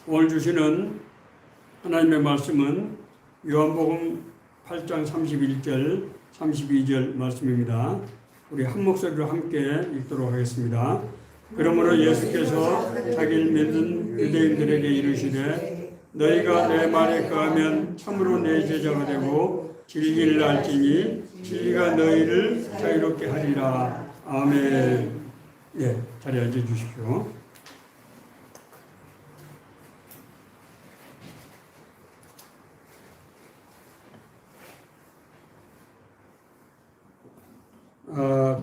오늘 주시는 하나님의 말씀은 요한복음 8장 31절, 32절 말씀입니다. 우리 한 목소리로 함께 읽도록 하겠습니다. 그러므로 예수께서 자기를 믿는 유대인들에게 이르시되 너희가 내 말에 거하면 참으로 내 제자가 되고 진리를 알지니 진리가 너희를 자유롭게 하리라. 아멘. 네, 자리에 앉아 주십시오.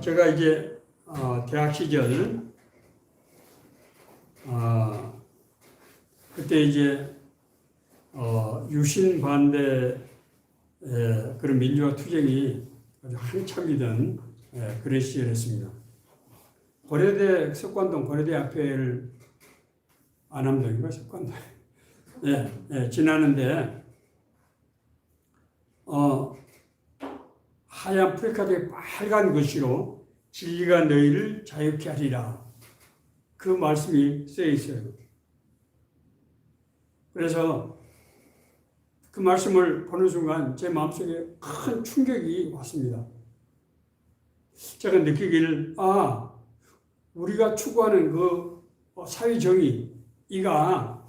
제가 이제 대학 시절 그때 이제 유신 반대 그런 민주화 투쟁이 아주 한참이던 그런 시절이었습니다. 고려대 석관동 고려대 앞에를 안암동인가 석관동 지나는데 하얀 프레카드에 빨간 글씨로 진리가 너희를 자유케 하리라. 그 말씀이 쓰여 있어요. 그래서 그 말씀을 보는 순간 제 마음속에 큰 충격이 왔습니다. 제가 느끼기를 우리가 추구하는 그 사회정의 이가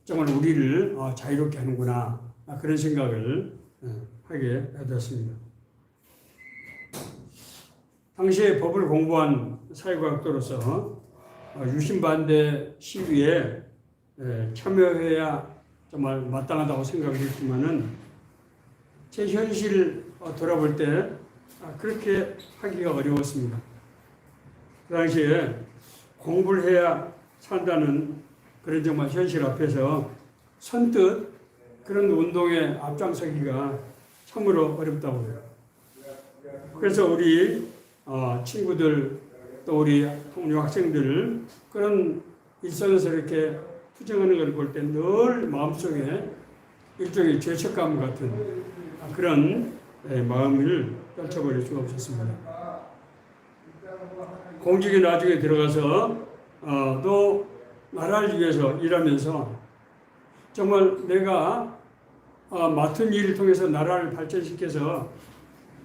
정말 우리를 자유롭게 하는구나 그런 생각을 하게 되었습니다. 당시에 법을 공부한 사회과학도로서 유신반대 시위에 참여해야 정말 마땅하다고 생각을 했지만은 제 현실을 돌아볼 때 그렇게 하기가 어려웠습니다. 그 당시에 공부를 해야 산다는 그런 정말 현실 앞에서 선뜻 그런 운동에 앞장서기가 참으로 어렵다고요. 그래서 우리 친구들 또 우리 동료 학생들 그런 일선에서 이렇게 투쟁하는 걸 볼 때 늘 마음속에 일종의 죄책감 같은 그런 마음을 떨쳐버릴 수가 없었습니다. 공직에 나중에 들어가서 또 나라를 위해서 일하면서 정말 내가 맡은 일을 통해서 나라를 발전시켜서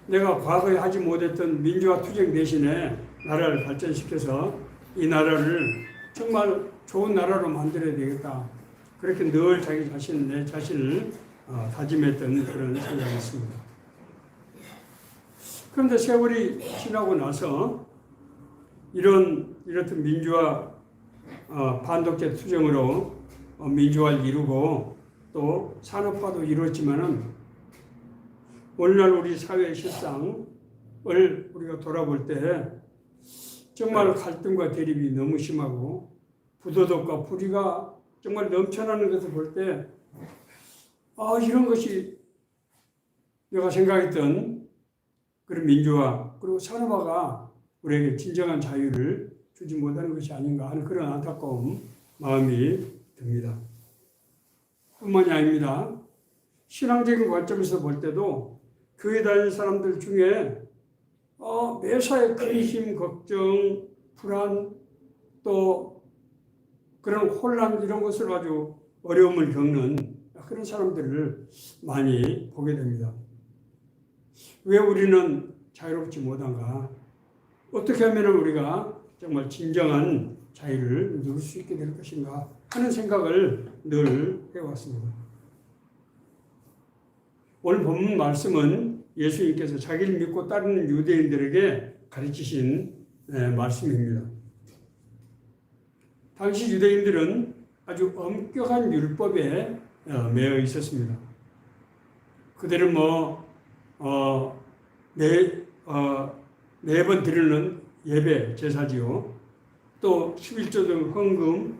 내가 과거에 하지 못했던 민주화 투쟁 대신에 나라를 발전시켜서 이 나라를 정말 좋은 나라로 만들어야 되겠다. 그렇게 늘 내 자신을 다짐했던 그런 생각이었습니다. 그런데 세월이 지나고 나서 이렇듯 민주화 반독재 투쟁으로 민주화를 이루고 또 산업화도 이루었지만은 오늘날 우리 사회의 실상을 우리가 돌아볼 때 정말 갈등과 대립이 너무 심하고 부도덕과 불의가 정말 넘쳐나는 것을 볼 때 이런 것이 내가 생각했던 그런 민주화 그리고 산업화가 우리에게 진정한 자유를 주지 못하는 것이 아닌가 하는 그런 안타까운 마음이 듭니다. 뿐만이 아닙니다. 신앙적인 관점에서 볼 때도 교회 다니는 사람들 중에 매사에 근심, 걱정, 불안 또 그런 혼란 이런 것을 가지고 어려움을 겪는 그런 사람들을 많이 보게 됩니다. 왜 우리는 자유롭지 못한가? 어떻게 하면 우리가 정말 진정한 자유를 누릴 수 있게 될 것인가 하는 생각을 늘 해왔습니다. 오늘 본문 말씀은 예수님께서 자기를 믿고 따르는 유대인들에게 가르치신 말씀입니다. 당시 유대인들은 아주 엄격한 율법에 매여 있었습니다. 그들은 매번 드리는 예배, 제사지요. 또 11조 등 헌금,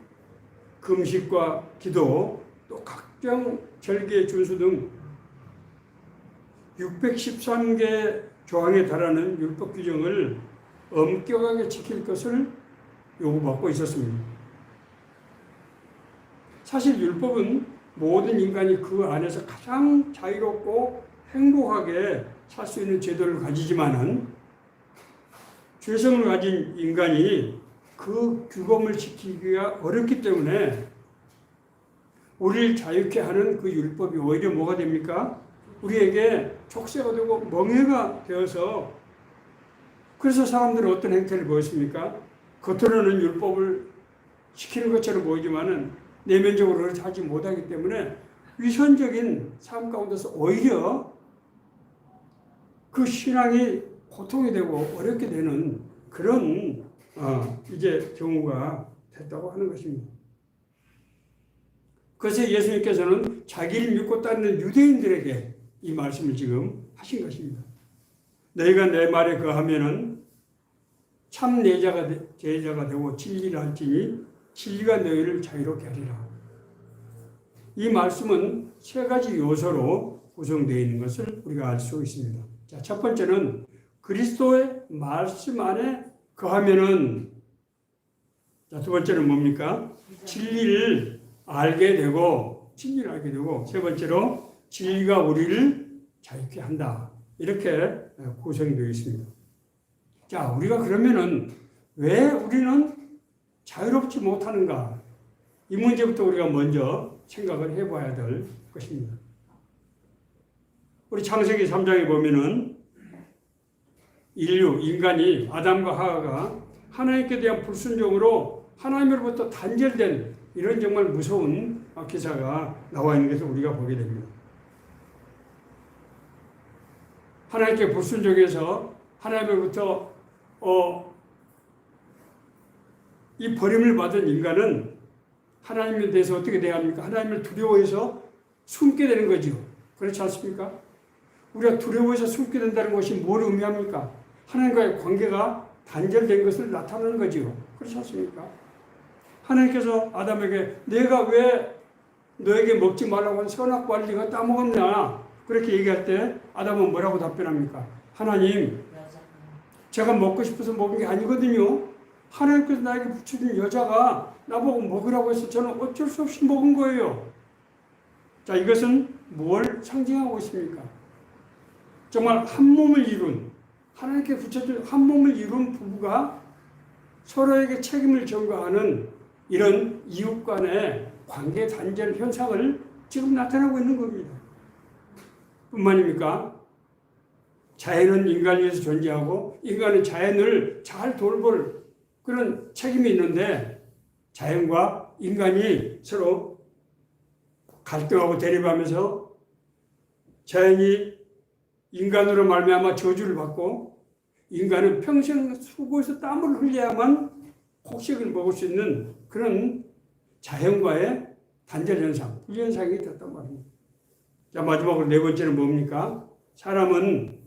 금식과 기도, 또 각종 절기의 준수 등 613개 조항에 달하는 율법 규정을 엄격하게 지킬 것을 요구받고 있었습니다. 사실 율법은 모든 인간이 그 안에서 가장 자유롭고 행복하게 살 수 있는 제도를 가지지만은 죄성을 가진 인간이 그 규범을 지키기가 어렵기 때문에 우리를 자유케 하는 그 율법이 오히려 뭐가 됩니까? 우리에게 촉새가 되고 멍해가 되어서, 그래서 사람들은 어떤 행태를 보였습니까? 겉으로는 율법을 시키는 것처럼 보이지만은 내면적으로 그렇게 하지 못하기 때문에 위선적인 삶 가운데서 오히려 그 신앙이 고통이 되고 어렵게 되는 그런 이제 경우가 됐다고 하는 것입니다. 그래서 예수님께서는 자기를 믿고 따르는 유대인들에게 이 말씀을 지금 하신 것입니다. 너희가 내 말에 거하면은 참 제자가 되고 진리를 할지니 진리가 너희를 자유롭게 하리라. 이 말씀은 세 가지 요소로 구성되어 있는 것을 우리가 알 수 있습니다. 자, 첫 번째는 그리스도의 말씀 안에 거하면은, 자, 두 번째는 뭡니까? 진리를 알게 되고, 세 번째로 진리가 우리를 자유케 한다. 이렇게 구성되어 있습니다. 자, 우리가 그러면은 왜 우리는 자유롭지 못하는가? 이 문제부터 우리가 먼저 생각을 해봐야 될 것입니다. 우리 창세기 3장에 보면은 인간이 아담과 하와가 하나님께 대한 불순종으로 하나님으로부터 단절된 이런 정말 무서운 기사가 나와 있는 것을 우리가 보게 됩니다. 하나님께 불순종해서 하나님으로부터 이 버림을 받은 인간은 하나님에 대해서 어떻게 대합니까? 하나님을 두려워해서 숨게 되는 거죠. 그렇지 않습니까? 우리가 두려워해서 숨게 된다는 것이 뭘 의미합니까? 하나님과의 관계가 단절된 것을 나타내는 거죠. 그렇지 않습니까? 하나님께서 아담에게 내가 왜 너에게 먹지 말라고 한 선악과를 네가 따먹었냐? 그렇게 얘기할 때 아담은 뭐라고 답변합니까? 하나님, 제가 먹고 싶어서 먹은 게 아니거든요. 하나님께서 나에게 붙여준 여자가 나보고 먹으라고 해서 저는 어쩔 수 없이 먹은 거예요. 자, 이것은 뭘 상징하고 있습니까? 정말 한 몸을 이룬, 하나님께 붙여준 한 몸을 이룬 부부가 서로에게 책임을 전가하는 이런 이웃 간의 관계 단절 현상을 지금 나타나고 있는 겁니다. 뿐만입니까? 자연은 인간을 위해서 존재하고 인간은 자연을 잘 돌볼 그런 책임이 있는데 자연과 인간이 서로 갈등하고 대립하면서 자연이 인간으로 말미암아 저주를 받고 인간은 평생 수고해서 땀을 흘려야만 곡식을 먹을 수 있는 그런 자연과의 단절 현상, 불현상이 됐단 말입니다. 자, 마지막으로 네 번째는 뭡니까? 사람은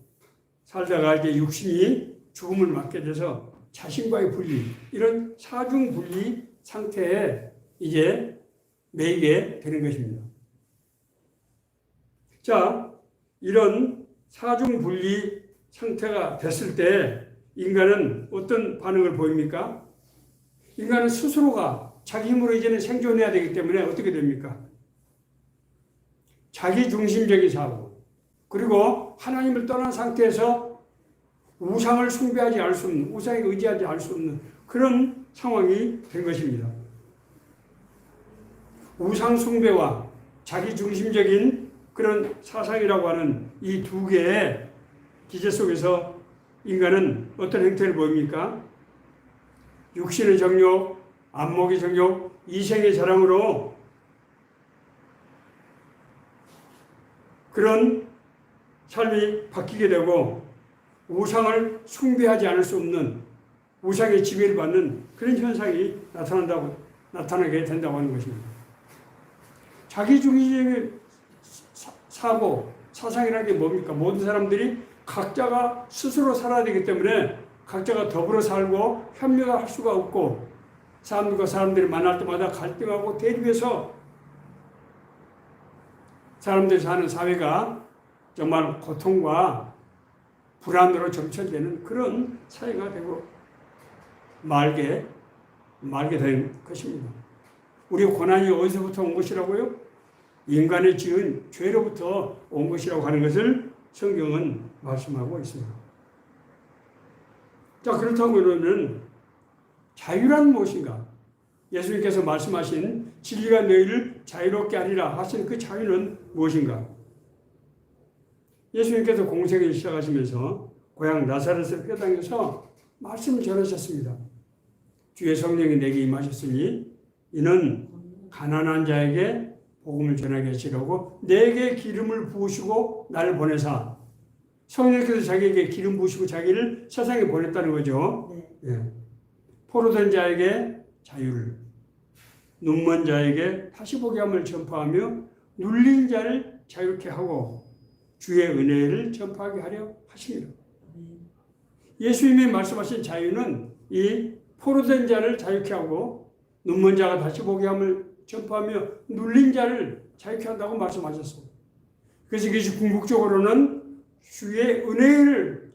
살다가 이제 육신이 죽음을 맞게 돼서 자신과의 분리, 이런 사중 분리 상태에 이제 매이게 되는 것입니다. 자, 이런 사중 분리 상태가 됐을 때 인간은 어떤 반응을 보입니까? 인간은 스스로가 자기 힘으로 이제는 생존해야 되기 때문에 어떻게 됩니까? 자기 중심적인 사고, 그리고 하나님을 떠난 상태에서 우상을 숭배하지 않을 수 없는, 우상에 의지하지 않을 수 없는 그런 상황이 된 것입니다. 우상 숭배와 자기 중심적인 그런 사상이라고 하는 이 두 개의 기제 속에서 인간은 어떤 행태를 보입니까? 육신의 정욕, 안목의 정욕, 이생의 자랑으로 그런 삶이 바뀌게 되고 우상을 숭배하지 않을 수 없는 우상의 지배를 받는 그런 현상이 나타나게 된다고 하는 것입니다. 자기중심적인 사고, 사상이라는 게 뭡니까? 모든 사람들이 각자가 스스로 살아야 되기 때문에 각자가 더불어 살고 협력할 수가 없고 사람들과 사람들이 만날 때마다 갈등하고 대립해서 사람들이 사는 사회가 정말 고통과 불안으로 점철되는 그런 사회가 되고 말게 된 것입니다. 우리 고난이 어디서부터 온 것이라고요? 인간의 지은 죄로부터 온 것이라고 하는 것을 성경은 말씀하고 있습니다. 자, 그렇다고 그러면 자유란 무엇인가? 예수님께서 말씀하신 진리가 너희를 자유롭게 하리라 하신 그 자유는 무엇인가? 예수님께서 공생을 시작하시면서 고향 나사렛의 회당에서 말씀을 전하셨습니다. 주의 성령이 내게 임하셨으니 이는 가난한 자에게 복음을 전하게 하시려고 내게 기름을 부으시고 나를 보내사, 성령께서 자기에게 기름 부으시고 자기를 세상에 보냈다는 거죠. 예. 포로된 자에게 자유를, 눈먼 자에게 다시 보게 함을 전파하며 눌린 자를 자유롭게 하고 주의 은혜를 전파하게 하려 하십니다. 예수님이 말씀하신 자유는 이 포로된 자를 자유케 하고 눈먼 자가 다시 보게 함을 전파하며 눌린 자를 자유케 한다고 말씀하셨습니다. 그래서 이것이 궁극적으로는 주의 은혜를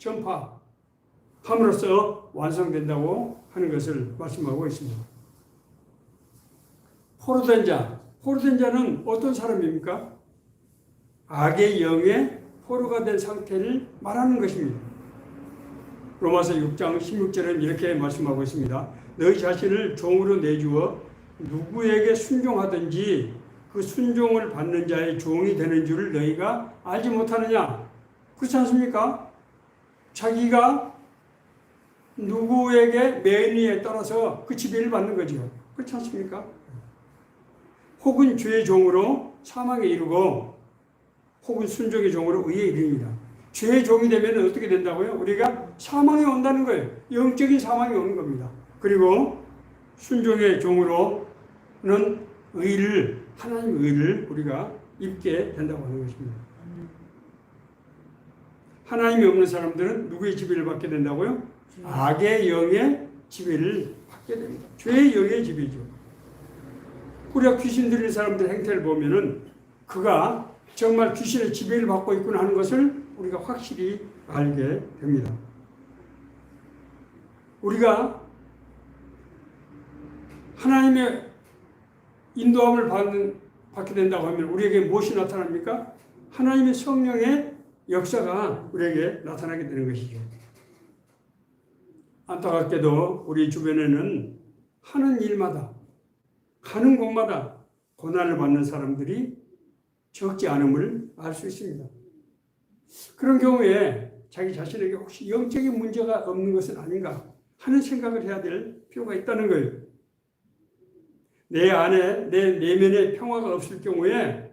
전파함으로써 완성된다고 하는 것을 말씀하고 있습니다. 포로된 자는 어떤 사람입니까? 악의 영에 포로가 된 상태를 말하는 것입니다. 로마서 6장 16절은 이렇게 말씀하고 있습니다. 너희 자신을 종으로 내주어 누구에게 순종하든지 그 순종을 받는 자의 종이 되는 줄을 너희가 알지 못하느냐? 그렇지 않습니까? 자기가 누구에게 매니에 따라서 그 지배를 받는 거죠. 그렇지 않습니까? 혹은 죄의 종으로 사망에 이르고 혹은 순종의 종으로 의에 이릅니다. 죄의 종이 되면 어떻게 된다고요? 우리가 사망이 온다는 거예요. 영적인 사망이 오는 겁니다. 그리고 순종의 종으로는 하나님의 의를 우리가 입게 된다고 하는 것입니다. 하나님이 없는 사람들은 누구의 지배를 받게 된다고요? 악의 영의 지배를 받게 됩니다. 죄의 영의 지배죠. 우리가 귀신 들린 사람들 행태를 보면은 그가 정말 귀신의 지배를 받고 있구나 하는 것을 우리가 확실히 알게 됩니다. 우리가 하나님의 인도함을 받게 된다고 하면 우리에게 무엇이 나타납니까? 하나님의 성령의 역사가 우리에게 나타나게 되는 것이죠. 안타깝게도 우리 주변에는 하는 일마다 가는 곳마다 고난을 받는 사람들이 적지 않음을 알 수 있습니다. 그런 경우에 자기 자신에게 혹시 영적인 문제가 없는 것은 아닌가 하는 생각을 해야 될 필요가 있다는 거예요. 내 안에 내 내면에 평화가 없을 경우에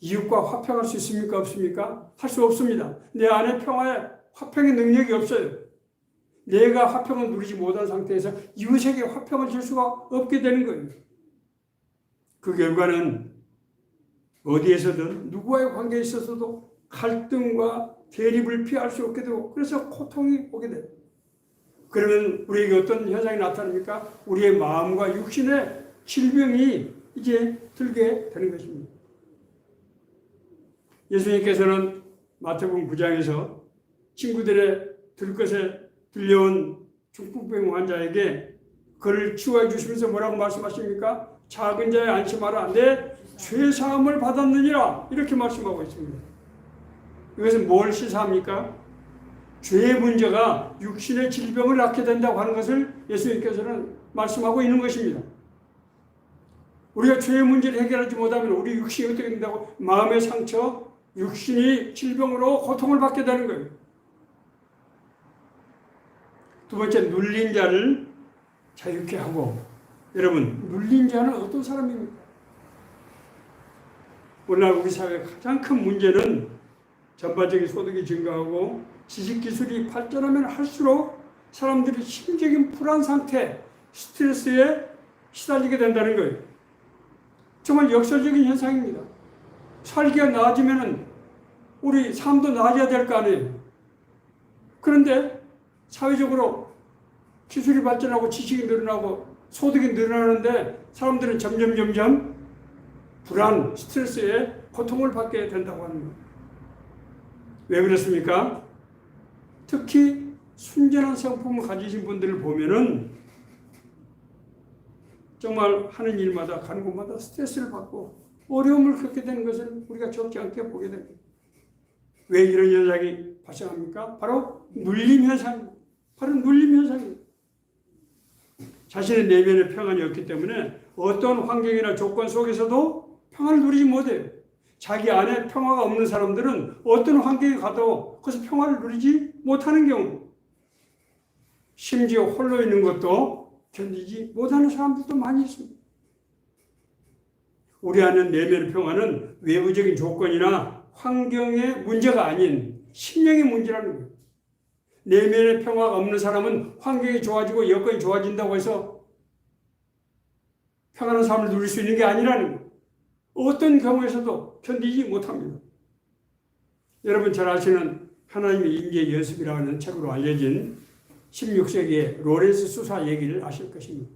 이웃과 화평할 수 있습니까? 없습니까? 할 수 없습니다. 내 안에 화평의 능력이 없어요. 내가 화평을 누리지 못한 상태에서 이웃에게 화평을 줄 수가 없게 되는 거예요. 그 결과는 어디에서든 누구와의 관계에 있어서도 갈등과 대립을 피할 수 없게 되고 그래서 고통이 오게 돼요. 그러면 우리에게 어떤 현상이 나타납니까? 우리의 마음과 육신의 질병이 이제 들게 되는 것입니다. 예수님께서는 마태복음 9장에서 친구들의 들것에 들려온 중풍병 환자에게 그를 치유해 주시면서 뭐라고 말씀하십니까? 작은 자에 안심하라. 내 죄사함을 받았느니라. 이렇게 말씀하고 있습니다. 이것은 뭘 시사합니까? 죄의 문제가 육신의 질병을 낳게 된다고 하는 것을 예수님께서는 말씀하고 있는 것입니다. 우리가 죄의 문제를 해결하지 못하면 우리 육신이 어떻게 된다고? 마음의 상처, 육신이 질병으로 고통을 받게 되는 거예요. 두 번째, 눌린 자를 자유케 하고. 여러분, 눌린 자는 어떤 사람입니까? 오늘날 우리 사회의 가장 큰 문제는 전반적인 소득이 증가하고 지식기술이 발전하면 할수록 사람들이 심적인 불안 상태, 스트레스에 시달리게 된다는 거예요. 정말 역설적인 현상입니다. 살기가 나아지면 우리 삶도 나아져야 될 거 아니에요. 그런데 사회적으로 기술이 발전하고 지식이 늘어나고 소득이 늘어나는데 사람들은 점점 불안, 스트레스에 고통을 받게 된다고 하는 거예요. 왜 그렇습니까? 특히 순전한 성품을 가지신 분들을 보면은 정말 하는 일마다 가는 곳마다 스트레스를 받고 어려움을 겪게 되는 것을 우리가 적지 않게 보게 됩니다. 왜 이런 현상이 발생합니까? 바로 눌림 현상입니다. 자신의 내면에 평안이 없기 때문에 어떤 환경이나 조건 속에서도 평화를 누리지 못해요. 자기 안에 평화가 없는 사람들은 어떤 환경에 가도 거기서 평화를 누리지 못하는 경우, 심지어 홀로 있는 것도 견디지 못하는 사람들도 많이 있습니다. 우리 안에 내면의 평화는 외부적인 조건이나 환경의 문제가 아닌 심령의 문제라는 거예요. 내면의 평화가 없는 사람은 환경이 좋아지고 여건이 좋아진다고 해서 평안한 삶을 누릴 수 있는 게 아니라는 거예요. 어떤 경우에서도 견디지 못합니다. 여러분 잘 아시는 하나님의 임재 연습이라고 하는 책으로 알려진 16세기의 로렌스 수사 얘기를 아실 것입니다.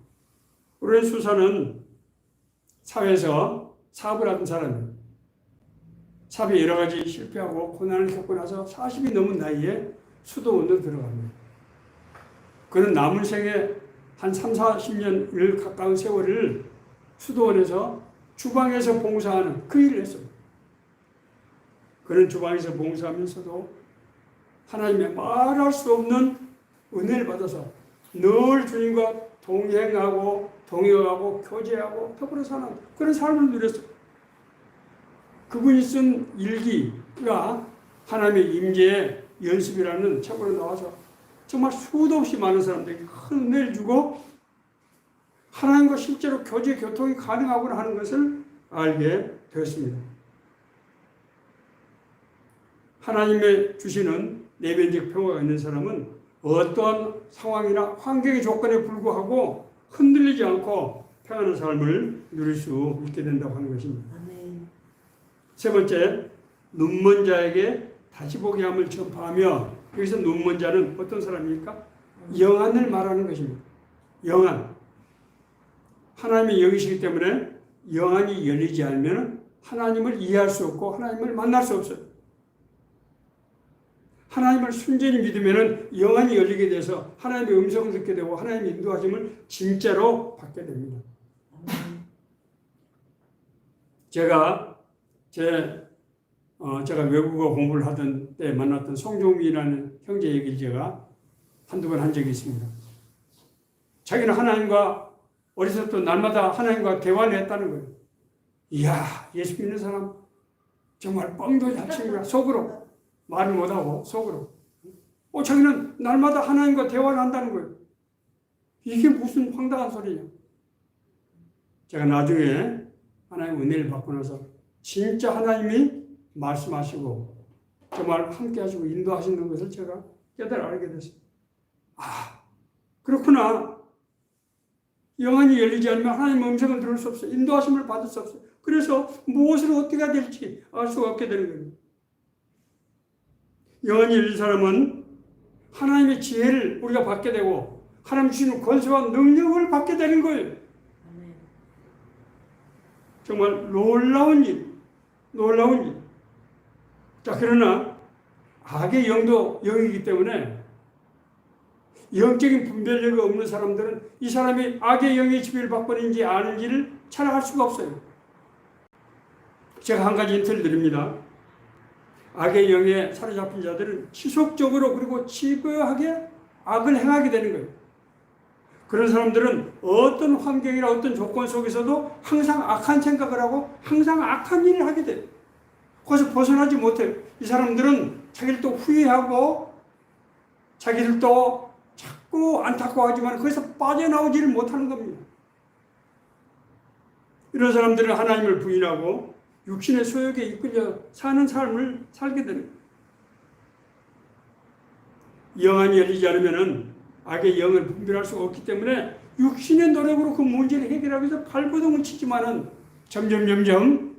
로렌스 수사는 사회에서 사업을 하던 사람이에요. 사업에 여러 가지 실패하고 고난을 겪고 나서 40이 넘은 나이에 수도원으로 들어갑니다. 그는 남은 생에 한 3, 40년을 가까운 세월을 수도원에서 주방에서 봉사하는 그 일을 했어요. 그는 주방에서 봉사하면서도 하나님의 말할 수 없는 은혜를 받아서 늘 주님과 동행하고 동역하고 교제하고 더불어 사는 그런 삶을 누렸어요. 그분이 쓴 일기가 하나님의 임재의 연습이라는 책으로 나와서 정말 수도 없이 많은 사람들에게 큰 은혜를 주고 하나님과 실제로 교제, 교통이 가능하구나 하는 것을 알게 되었습니다. 하나님의 주시는 내면적 평화가 있는 사람은 어떤 상황이나 환경의 조건에 불구하고 흔들리지 않고 평안한 삶을 누릴 수 있게 된다고 하는 것입니다. 아멘. 세 번째, 눈먼 자에게 다시 보게 함을 전파하며, 여기서 눈먼 자는 어떤 사람입니까? 영안을 말하는 것입니다. 영안. 하나님이 영이시기 때문에 영안이 열리지 않으면 하나님을 이해할 수 없고 하나님을 만날 수 없어요. 하나님을 순전히 믿으면 영안이 열리게 돼서 하나님의 음성을 듣게 되고 하나님의 인도하심을 진짜로 받게 됩니다. 제가 외국어 공부를 하던 때 만났던 송종민이라는 형제 얘기를 제가 한두 번 한 적이 있습니다. 자기는 하나님과 어렸을 때 날마다 하나님과 대화를 했다는 거예요. 이야, 예수 믿는 사람 정말 뻥도 잘 치니까 속으로 말을 못하고 속으로. 자기는 날마다 하나님과 대화를 한다는 거예요. 이게 무슨 황당한 소리냐. 제가 나중에 하나님 은혜를 받고 나서 진짜 하나님이 말씀하시고 정말 함께 하시고 인도하시는 것을 제가 깨달아 알게 됐어요. 그렇구나. 영안이 열리지 않으면 하나님의 음성을 들을 수 없어요. 인도하심을 받을 수 없어요. 그래서 무엇을 어떻게 해야 될지 알 수가 없게 되는 거예요. 영안이 열린 사람은 하나님의 지혜를 우리가 받게 되고 하나님 주시는 권세와 능력을 받게 되는 거예요. 정말 놀라운 일. 자, 그러나 악의 영도 영이기 때문에 영적인 분별력이 없는 사람들은 이 사람이 악의 영의 지배를 받고 있는지 아는지를 찾아갈 수가 없어요. 제가 한 가지 힌트를 드립니다. 악의 영에 사로잡힌 자들은 지속적으로 그리고 집요하게 악을 행하게 되는 거예요. 그런 사람들은 어떤 환경이나 어떤 조건 속에서도 항상 악한 생각을 하고 항상 악한 일을 하게 돼요. 거기서 벗어나지 못해요. 이 사람들은 자기를 또 후회하고 자기를 또 자꾸 안타까워하지만 거기서 빠져나오지를 못하는 겁니다. 이런 사람들은 하나님을 부인하고 육신의 소욕에 이끌려 사는 삶을 살게 되는 거예요. 영안이 열리지 않으면 악의 영을 분별할 수가 없기 때문에 육신의 노력으로 그 문제를 해결하기 위해서 발버둥을 치지만은 점점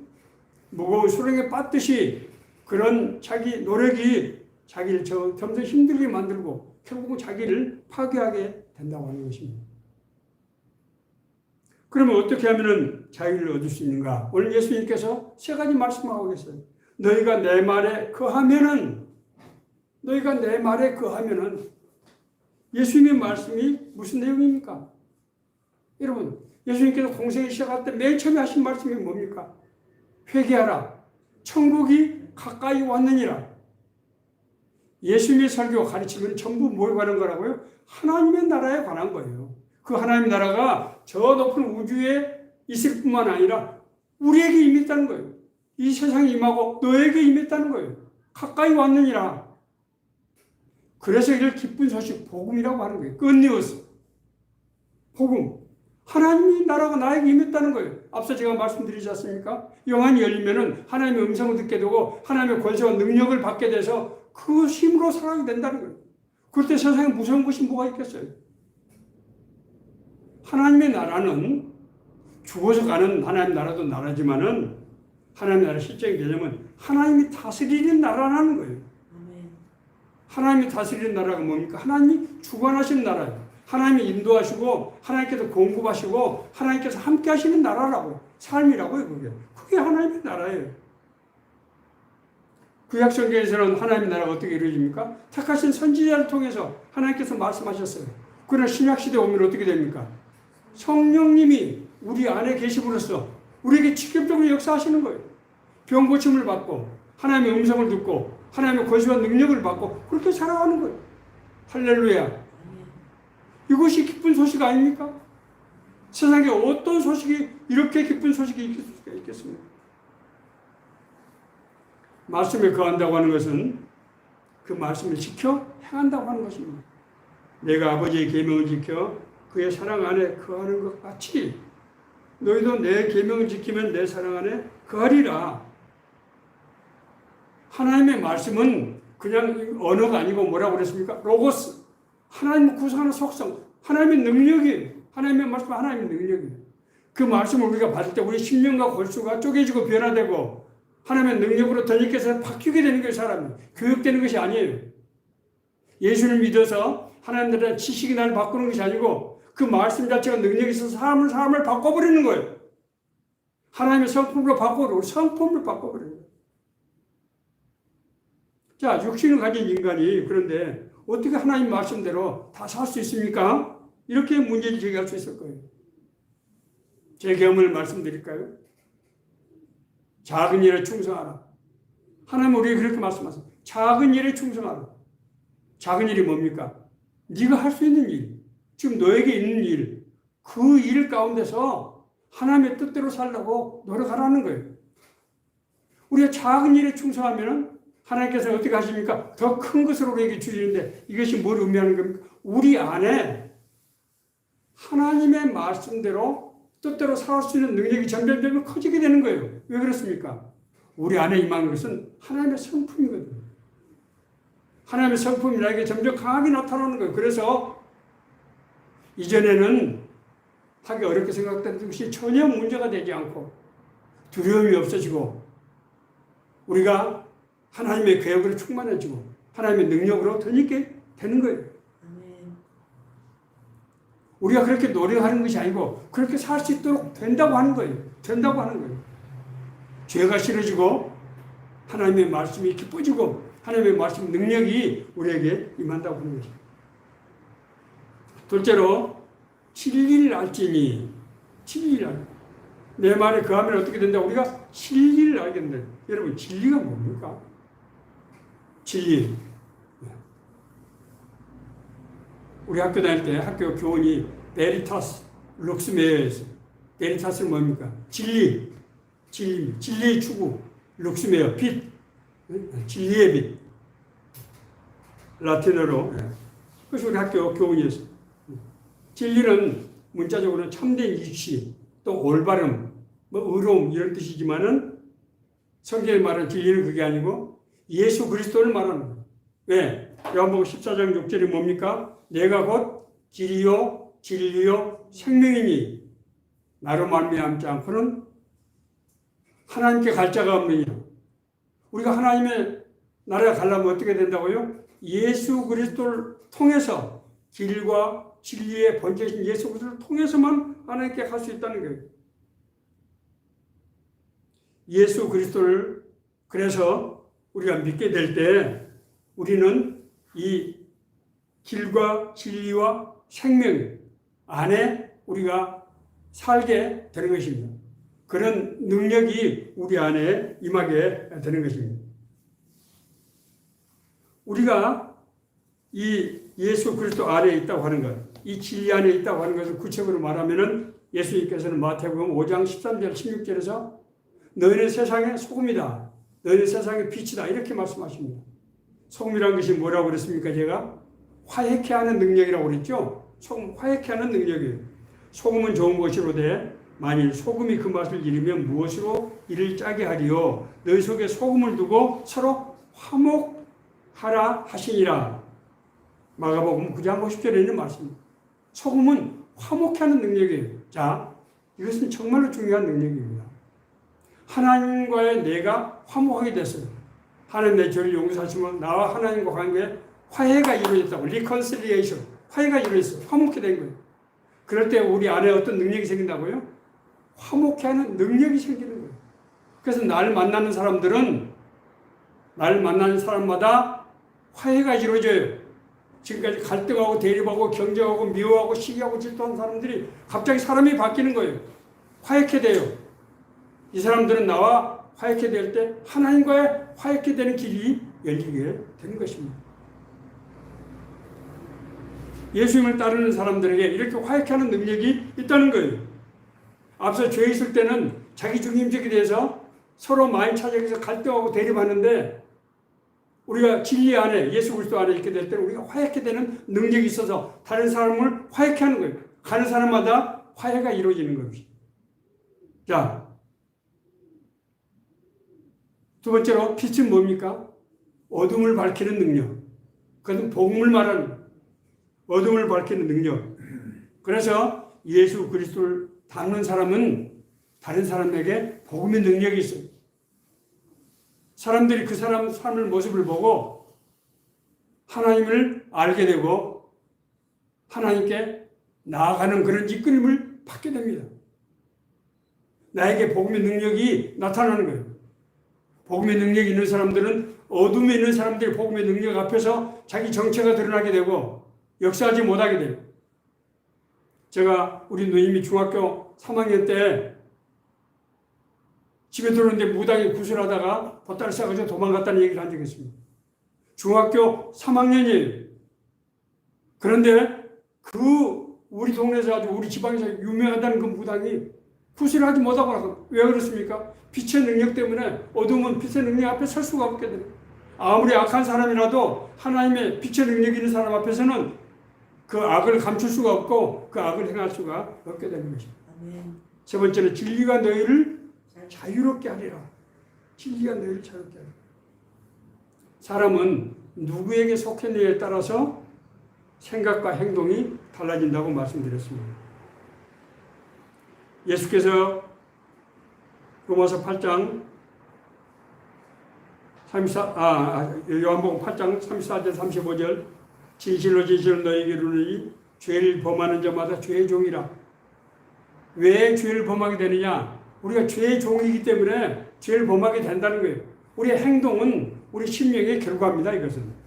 무거운 수렁에 빠듯이 그런 자기 노력이 자기를 점점 힘들게 만들고 결국은 자기를 파괴하게 된다고 하는 것입니다. 그러면 어떻게 하면 자유를 얻을 수 있는가? 오늘 예수님께서 세 가지 말씀하고 계세요. 너희가 내 말에 거하면은 예수님의 말씀이 무슨 내용입니까? 여러분, 예수님께서 공생을 시작할 때 맨 처음에 하신 말씀이 뭡니까? 회개하라. 천국이 가까이 왔느니라. 예수님의 설교와 가르침은 전부 뭐에 관한 거라고요? 하나님의 나라에 관한 거예요. 그 하나님의 나라가 저 높은 우주에 있을 뿐만 아니라 우리에게 임했다는 거예요. 이 세상에 임하고 너에게 임했다는 거예요. 가까이 왔느니라. 그래서 이를 기쁜 소식, 복음이라고 하는 거예요. 굿뉴스. 복음. 하나님이 나라가 나에게 임했다는 거예요. 앞서 제가 말씀드리지 않습니까? 영안이 열리면은 하나님의 음성을 듣게 되고 하나님의 권세와 능력을 받게 돼서 그 힘으로 살아가게 된다는 거예요. 그럴 때 세상에 무서운 것이 뭐가 있겠어요? 하나님의 나라는 죽어서 가는 하나님 나라도 나라지만은 하나님 나라 실제의 개념은 하나님이 다스리는 나라라는 거예요. 하나님이 다스리는 나라가 뭡니까? 하나님이 주관하시는 나라예요. 하나님이 인도하시고 하나님께서 공급하시고 하나님께서 함께 하시는 나라라고, 삶이라고요. 그게 하나님의 나라예요. 구약 성경에서는 하나님의 나라가 어떻게 이루어집니까? 택하신 선지자를 통해서 하나님께서 말씀하셨어요. 그러나 신약 시대에 오면 어떻게 됩니까? 성령님이 우리 안에 계심으로써 우리에게 직접적으로 역사하시는 거예요. 병 고침을 받고 하나님의 음성을 듣고 하나님의 권세와 능력을 받고 그렇게 살아가는 거예요. 할렐루야. 이것이 기쁜 소식 아닙니까? 세상에 어떤 소식이 이렇게 기쁜 소식이 있을 수가 있겠습니까? 말씀에 거한다고 하는 것은 그 말씀을 지켜 행한다고 하는 것입니다. 내가 아버지의 계명을 지켜 그의 사랑 안에 거하는 것 같이 너희도 내 계명을 지키면 내 사랑 안에 거하리라. 하나님의 말씀은 그냥 언어가 아니고 뭐라고 그랬습니까? 로고스. 하나님을 구성하는 속성, 하나님의 능력이에요. 하나님의 말씀, 하나님의 능력이에요. 그 말씀을 우리가 받을 때 우리 심령과 골수가 쪼개지고 변화되고 하나님의 능력으로 덧입혀서 바뀌게 되는 거예요. 사람이. 교육되는 것이 아니에요. 예수를 믿어서 하나님에 대한 지식이 나를 바꾸는 것이 아니고 그 말씀 자체가 능력이 있어서 사람을 바꿔버리는 거예요. 하나님의 성품으로 바꿔버리고 성품을 바꿔버리는 거예요. 자, 육신을 가진 인간이 그런데 어떻게 하나님 말씀대로 다 살 수 있습니까? 이렇게 문제를 제기할 수 있을 거예요. 제 경험을 말씀드릴까요? 작은 일에 충성하라. 하나님 우리에게 그렇게 말씀하세요. 작은 일에 충성하라. 작은 일이 뭡니까? 네가 할 수 있는 일, 지금 너에게 있는 일, 그 일 가운데서 하나님의 뜻대로 살려고 노력하라는 거예요. 우리가 작은 일에 충성하면 하나님께서 어떻게 하십니까? 더 큰 것을 우리에게 주시는데 이것이 뭘 의미하는 겁니까? 우리 안에 하나님의 말씀대로 뜻대로 살 수 있는 능력이 점점 커지게 되는 거예요. 왜 그렇습니까? 우리 안에 임하는 것은 하나님의 성품이거든요. 하나님의 성품이 나에게 점점 강하게 나타나는 거예요. 그래서 이전에는 하기 어렵게 생각했던 것이 전혀 문제가 되지 않고 두려움이 없어지고 우리가 하나님의 계획으로 충만해지고 하나님의 능력으로 덧입게 되는 거예요. 우리가 그렇게 노력하는 것이 아니고 그렇게 살 수 있도록 된다고 하는 거예요. 된다고 하는 거예요. 죄가 싫어지고 하나님의 말씀이 기뻐지고 하나님의 말씀 능력이 우리에게 임한다고 하는 것입니다. 둘째로 진리를 알지니 진리를 알. 내 말에 거하면 어떻게 된다? 우리가 진리를 알게 된다. 여러분 진리가 뭡니까? 진리. 우리 학교 다닐 때 학교 교원이 베리타스, 룩스메어였어요. 베리타스는 뭡니까? 진리. 진리의 추구. 룩스메어, 빛. 진리의 빛. 라틴어로. 그래서 우리 학교 교원이었어요. 진리는 문자적으로 참된 이치, 또 올바름, 의로움 이런 뜻이지만은 성경에 말하는 진리는 그게 아니고 예수 그리스도를 말하는 거예요. 왜? 요한복음 14장 6절이 뭡니까? 내가 곧 길이요 진리요 생명이니 나로 말미암지 않고는 하나님께 갈 자가 없느니라. 우리가 하나님의 나라에 가려면 어떻게 된다고요? 예수 그리스도를 통해서 길과 진리의 번제신 예수 그리스도를 통해서만 하나님께 갈 수 있다는 거예요. 예수 그리스도를 그래서 우리가 믿게 될 때 우리는 이 길과 진리와 생명 안에 우리가 살게 되는 것입니다. 그런 능력이 우리 안에 임하게 되는 것입니다. 우리가 이 예수 그리스도 안에 있다고 하는 것, 이 진리 안에 있다고 하는 것을 구체적으로 말하면은 예수님께서는 마태복음 5장 13절 16절에서 너희는 세상의 소금이다. 너희는 세상의 빛이다. 이렇게 말씀하십니다. 소금이라는 것이 뭐라고 그랬습니까? 제가 화해케 하는 능력이라고 그랬죠. 소금 화해케 하는 능력이에요. 소금은 좋은 것이로되 만일 소금이 그 맛을 잃으면 무엇으로 이를 짜게 하리요. 너희 속에 소금을 두고 서로 화목하라 하시니라. 마가복음 9장 50절에 있는 말씀입니다. 소금은 화목케 하는 능력이에요. 자, 이것은 정말로 중요한 능력입니다. 하나님과의 내가 화목하게 됐어요. 하나님 내 죄를 용서하시면 나와 하나님과 관계에 화해가 이루어졌다고. 리컨실리에이션. 화해가 이루어졌어요. 화목해 된 거예요. 그럴 때 우리 안에 어떤 능력이 생긴다고요? 화목해 하는 능력이 생기는 거예요. 그래서 나를 만나는 사람마다 화해가 이루어져요. 지금까지 갈등하고 대립하고 경쟁하고 미워하고 시기하고 질투하는 사람들이 갑자기 사람이 바뀌는 거예요. 화해케 돼요. 이 사람들은 나와 화해케 될 때 하나님과의 화해케 되는 길이 열리게 되는 것입니다. 예수님을 따르는 사람들에게 이렇게 화해케 하는 능력이 있다는 거예요. 앞서 죄 있을 때는 자기 중심적이 돼서 서로 마음 차적에서 갈등하고 대립하는데 우리가 진리 안에 예수 그리스도 안에 있게 될 때는 우리가 화해케 되는 능력이 있어서 다른 사람을 화해케 하는 거예요. 가는 사람마다 화해가 이루어지는 것이죠. 자, 두 번째로 빛은 뭡니까? 어둠을 밝히는 능력. 그것은 복음을 말하는 거예요. 어둠을 밝히는 능력. 그래서 예수 그리스도를 닮는 사람은 다른 사람에게 복음의 능력이 있어요. 사람들이 그 사람 삶의 모습을 보고 하나님을 알게 되고 하나님께 나아가는 그런 이끌림을 받게 됩니다. 나에게 복음의 능력이 나타나는 거예요. 복음의 능력이 있는 사람들은 어둠에 있는 사람들이 복음의 능력 앞에서 자기 정체가 드러나게 되고 역사하지 못하게 돼요. 제가 우리 누님이 중학교 3학년 때 집에 들어오는데 무당이 구슬하다가 보따리 싸가지고 도망갔다는 얘기를 한 적이 있습니다. 중학교 3학년이에요. 그런데 우리 동네에서 아주 우리 지방에서 유명하다는 그 무당이 구슬하지 못하고 나서 왜 그렇습니까? 빛의 능력 때문에 어둠은 빛의 능력 앞에 설 수가 없게 돼요. 아무리 악한 사람이라도 하나님의 빛의 능력이 있는 사람 앞에서는 그 악을 감출 수가 없고 그 악을 행할 수가 없게 되는 것입니다. 세 번째는 진리가 너희를 자유롭게 하리라. 진리가 너희를 자유롭게 하리라. 사람은 누구에게 속했느냐에 따라서 생각과 행동이 달라진다고 말씀드렸습니다. 예수께서 로마서 8장 요한복음 8장 34절 35절 진실로 진실로 너희에게 이르노니 죄를 범하는 자마다 죄의 종이라. 왜 죄를 범하게 되느냐? 우리가 죄의 종이기 때문에 죄를 범하게 된다는 거예요. 우리의 행동은 우리 심령의 결과입니다. 이것은.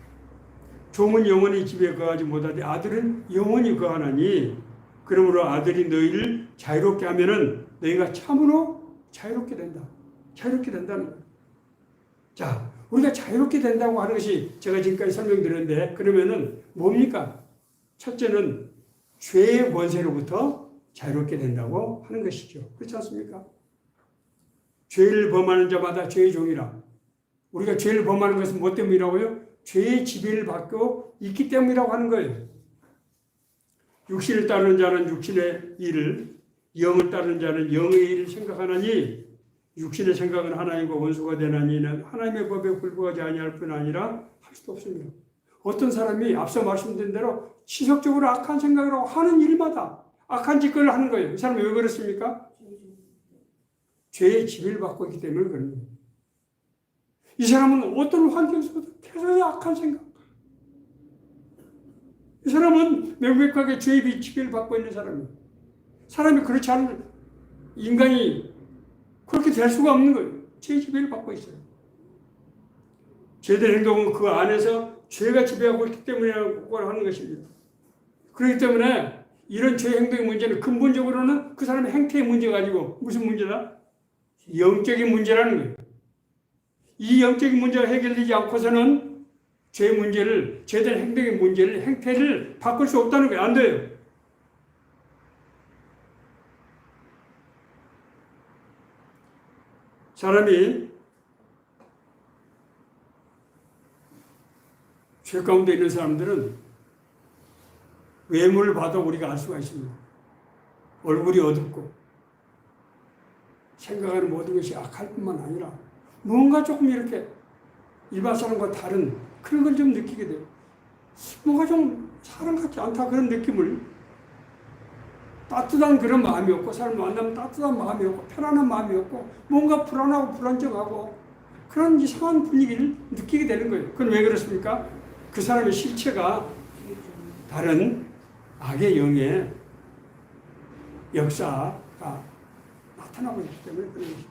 종은 영원히 집에 거하지 못하되 아들은 영원히 거하나니 그러므로 아들이 너희를 자유롭게 하면은 너희가 참으로 자유롭게 된다. 자유롭게 된다는 거예요. 자, 우리가 자유롭게 된다고 하는 것이 제가 지금까지 설명드렸는데 그러면은 뭡니까? 첫째는 죄의 권세로부터 자유롭게 된다고 하는 것이죠. 그렇지 않습니까? 죄를 범하는 자마다 죄의 종이라. 우리가 죄를 범하는 것은 뭐 때문이라고요? 죄의 지배를 받고 있기 때문이라고 하는 거예요. 육신을 따르는 자는 육신의 일을, 영을 따르는 자는 영의 일을 생각하나니 육신의 생각은 하나님과 원수가 되나니 하나님의 법에 불구하지 아니할 뿐 아니라 할 수도 없습니다. 어떤 사람이 앞서 말씀드린 대로 지속적으로 악한 생각을 하고 하는 일마다 악한 짓거리를 하는 거예요. 이 사람이 왜 그렇습니까? 죄의 지배를 받고 있기 때문에 그런 거예요. 이 사람은 어떤 환경에서도 계속 악한 생각. 이 사람은 명백하게 죄의 지배를 받고 있는 사람이에요. 사람이 그렇지 않은 인간이 그렇게 될 수가 없는 거예요. 죄의 지배를 받고 있어요. 죄된 행동은 그 안에서 죄가 지배하고 있기 때문이라고 하는 것입니다. 그렇기 때문에 이런 죄 행동의 문제는 근본적으로는 그 사람의 행태의 문제 가지고 무슨 문제다? 영적인 문제라는 거예요. 이 영적인 문제가 해결되지 않고서는 죄 문제를, 죄된 행동의 문제를, 행태를 바꿀 수 없다는 거예요. 안 돼요. 사람이 죄 가운데 있는 사람들은 외모를 봐도 우리가 알 수가 있습니다. 얼굴이 어둡고 생각하는 모든 것이 악할 뿐만 아니라 뭔가 조금 이렇게 일반 사람과 다른 그런 걸 좀 느끼게 돼요. 뭔가 좀 사람 같지 않다 그런 느낌을, 따뜻한 그런 마음이 없고, 사람 만나면 따뜻한 마음이 없고 편안한 마음이 없고 뭔가 불안하고 불안정하고 그런 이상한 분위기를 느끼게 되는 거예요. 그건 왜 그렇습니까? 그 사람의 실체가 다른 악의 영의 역사가 나타나고 있기 때문에 그런 것입니다.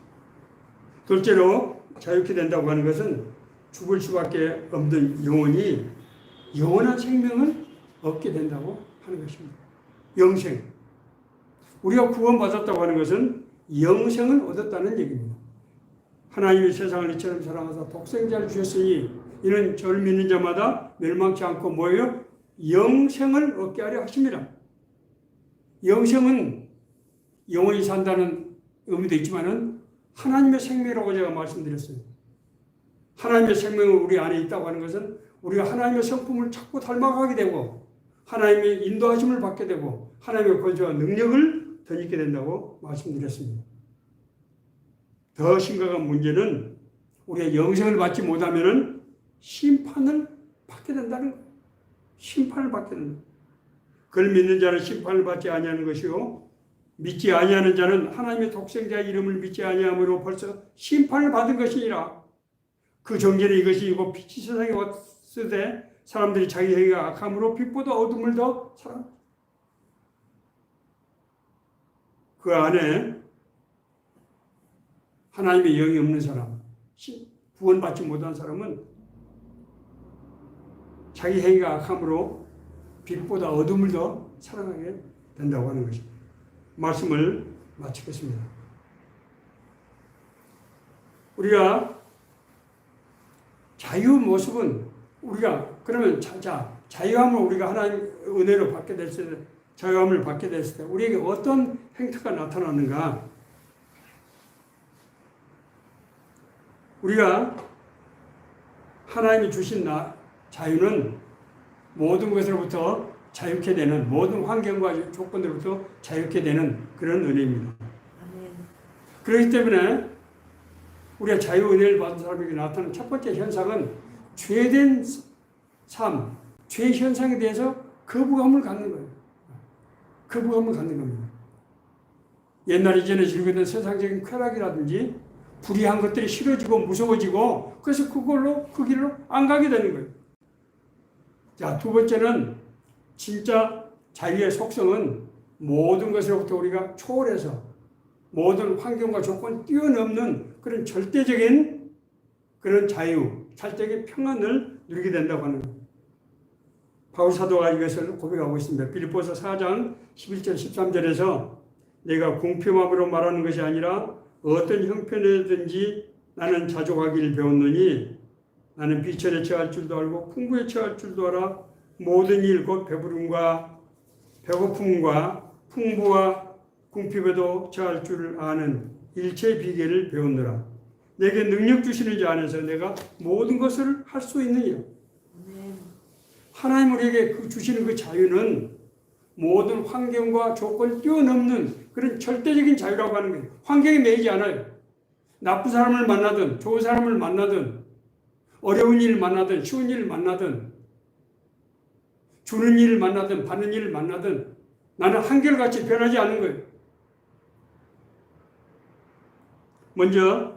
둘째로 자유케 된다고 하는 것은 죽을 수밖에 없는 영혼이 영원한 생명을 얻게 된다고 하는 것입니다. 영생. 우리가 구원받았다고 하는 것은 영생을 얻었다는 얘기입니다. 하나님이 세상을 이처럼 사랑하사 독생자를 주셨으니 이는 저를 믿는 자마다 멸망치 않고 뭐예요? 영생을 얻게 하려 하십니다. 영생은 영원히 산다는 의미도 있지만은 하나님의 생명이라고 제가 말씀드렸어요. 하나님의 생명이 우리 안에 있다고 하는 것은 우리가 하나님의 성품을 자꾸 닮아가게 되고 하나님의 인도하심을 받게 되고 하나님의 권세와 능력을 덧입게 된다고 말씀드렸습니다. 더 심각한 문제는 우리가 영생을 받지 못하면 심판을 받게 된다는 거예요. 심판을 받게 된다. 그걸 믿는 자는 심판을 받지 아니하는 것이요 믿지 아니하는 자는 하나님의 독생자의 이름을 믿지 아니함으로 벌써 심판을 받은 것이니라. 그 정죄는 이것이고 빛이 세상에 왔으되 사람들이 자기 행위가 악함으로 빛보다 어둠을 더 사랑. 그 안에 하나님의 영이 없는 사람, 구원받지 못한 사람은 자기 행위가 악함으로 빛보다 어둠을 더 사랑하게 된다고 하는 것입니다. 말씀을 마치겠습니다. 우리가 자유 모습은 우리가 그러면 자유함을 우리가 하나님 은혜로 받게 됐을 때, 자유함을 받게 됐을 때 우리에게 어떤 행태가 나타나는가? 우리가 하나님이 주신 자유는 모든 것으로부터 자유케 되는, 모든 환경과 조건으로부터 자유케 되는 그런 은혜입니다. 그렇기 때문에 우리가 자유 은혜를 받은 사람에게 나타나는 첫 번째 현상은 죄된 삶, 죄 현상에 대해서 거부감을 갖는 거예요. 거부감을 갖는 겁니다. 옛날 이전에 즐기던 세상적인 쾌락이라든지 불의한 것들이 싫어지고 무서워지고 그래서 그걸로 그 길로 안 가게 되는 거예요. 자, 두 번째는 진짜 자유의 속성은 모든 것으로부터 우리가 초월해서 모든 환경과 조건 뛰어넘는 그런 절대적인 그런 자유, 절대적인 평안을 누리게 된다고 하는 거예요. 바울 사도가 이것을 고백하고 있습니다. 빌립보서 4장 11절 13절에서 내가 궁핍함으로 말하는 것이 아니라 어떤 형편이든지 나는 자족하기를 배웠노니 나는 비천에 처할 줄도 알고 풍부에 처할 줄도 알아 모든 일 곧 배부름과 배고픔과 풍부와 궁핍에도 처할 줄을 아는 일체의 비결을 배웠노라. 내게 능력 주시는 자 안에서 내가 모든 것을 할 수 있느냐. 하나님 우리에게 주시는 그 자유는 모든 환경과 조건을 뛰어넘는 그런 절대적인 자유라고 하는 거예요. 환경에 매이지 않아요. 나쁜 사람을 만나든 좋은 사람을 만나든 어려운 일을 만나든 쉬운 일을 만나든 주는 일을 만나든 받는 일을 만나든 나는 한결같이 변하지 않는 거예요. 먼저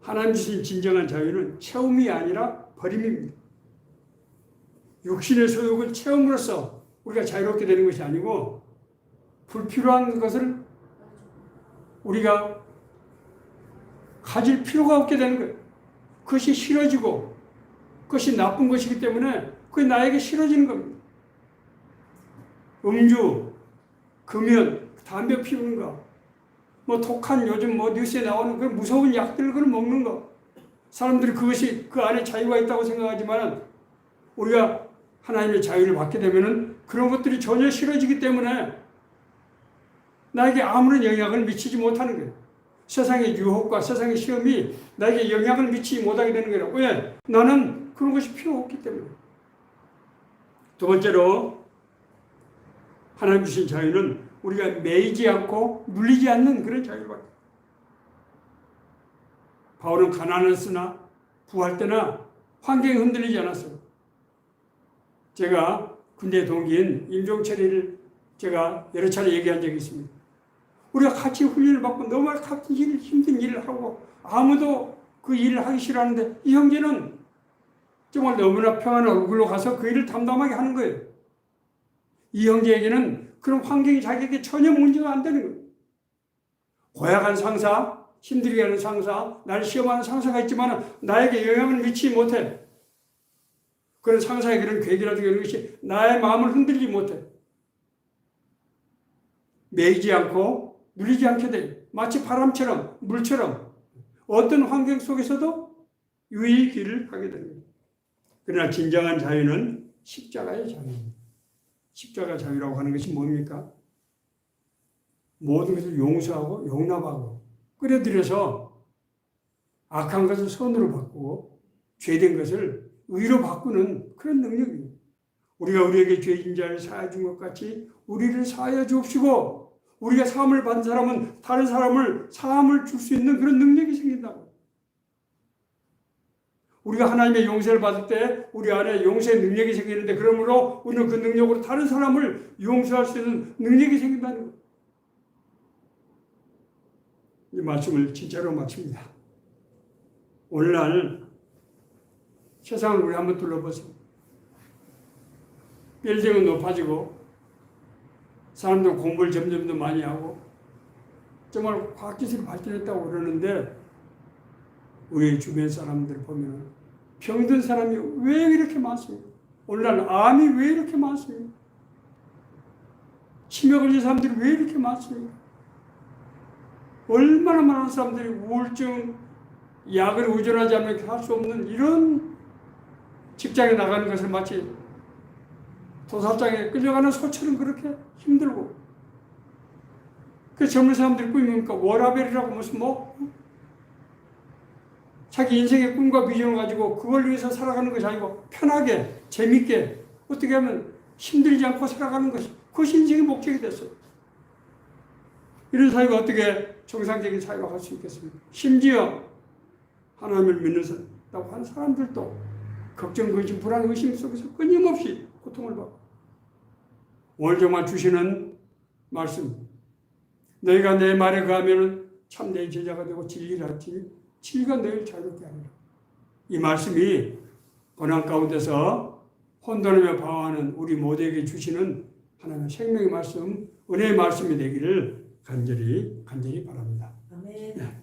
하나님 주신 진정한 자유는 체험이 아니라 버림입니다. 육신의 소욕을 체험으로써 우리가 자유롭게 되는 것이 아니고 불필요한 것을 우리가 가질 필요가 없게 되는 거예요. 그것이 싫어지고 그것이 나쁜 것이기 때문에 그게 나에게 싫어지는 겁니다. 음주, 금연, 담배 피우는 거, 뭐 독한 요즘 뭐 뉴스에 나오는 그 무서운 약들 그걸 먹는 거. 사람들이 그것이 그 안에 자유가 있다고 생각하지만 우리가 하나님의 자유를 받게 되면은 그런 것들이 전혀 싫어지기 때문에 나에게 아무런 영향을 미치지 못하는 거예요. 세상의 유혹과 세상의 시험이 나에게 영향을 미치지 못하게 되는 거예요. 왜? 나는 그런 것이 필요 없기 때문에. 두 번째로 하나님 주신 자유는 우리가 매이지 않고 눌리지 않는 그런 자유가. 바울은 가난했으나 부할 때나 환경이 흔들리지 않았어요. 제가 군대 동기인 임종철이를 제가 여러 차례 얘기한 적이 있습니다. 우리가 같이 훈련을 받고 너무 같은 힘든 일을 하고 아무도 그 일을 하기 싫어하는데 이 형제는 정말 너무나 평안한 얼굴로 가서 그 일을 담담하게 하는 거예요. 이 형제에게는 그런 환경이 자기에게 전혀 문제가 안 되는 거예요. 고약한 상사, 힘들게 하는 상사, 나를 시험하는 상사가 있지만 나에게 영향을 미치지 못해. 그런 상사의 그런 계기라든가 이런 것이 나의 마음을 흔들지 못해. 매이지 않고 눌리지 않게 돼. 마치 바람처럼 물처럼 어떤 환경 속에서도 유의의 길을 하게 됩니다. 그러나 진정한 자유는 십자가의 자유입니다. 십자가 자유라고 하는 것이 뭡니까? 모든 것을 용서하고 용납하고 끌어들여서 악한 것을 선으로 바꾸고 죄된 것을 의로 바꾸는 그런 능력입니다. 우리가 우리에게 죄진 자를 사하여 준 것 같이 우리를 사하여 주옵시고 우리가 사함을 받은 사람은 다른 사람을 사함을 줄 수 있는 그런 능력이 생긴다고. 우리가 하나님의 용서를 받을 때 우리 안에 용서의 능력이 생기는데 그러므로 우리는 그 능력으로 다른 사람을 용서할 수 있는 능력이 생긴다는 거예요. 이 말씀을 진짜로 마칩니다. 오늘날 세상을 우리 한번 둘러보세요. 빌딩은 높아지고 사람들 공부를 점점 더 많이 하고 정말 과학기술이 발전했다고 그러는데 우리 주변 사람들 보면 병든 사람이 왜 이렇게 많습니까? 오늘날 암이 왜 이렇게 많습니까? 치매 걸린 사람들이 왜 이렇게 많습니까? 얼마나 많은 사람들이 우울증, 약을 의존하지 않으면 할 수 없는 이런 직장에 나가는 것을 마치 도살장에 끌려가는 소처럼 그렇게 힘들고 그 젊은 사람들이 꿈이 뭡니까? 워라벨이라고 무슨 자기 인생의 꿈과 비전을 가지고 그걸 위해서 살아가는 것이 아니고 편하게 재밌게 어떻게 하면 힘들지 않고 살아가는 것이 그것이 인생의 목적이 됐어요. 이런 사회가 어떻게 정상적인 사회가 할 수 있겠습니까? 심지어 하나님을 믿는다고 하는 사람들도 걱정, 근심, 불안, 의심 속에서 끊임없이 고통을 받고 오늘 정말 주시는 말씀 너희가 내 말에 거하면 참 내 제자가 되고 진리를 알지 진리가 너희를 자유롭게 하리라. 이 말씀이 고난 가운데서 혼돈하며 방황하는 우리 모두에게 주시는 하나님의 생명의 말씀, 은혜의 말씀이 되기를 간절히 바랍니다. 아멘. 네.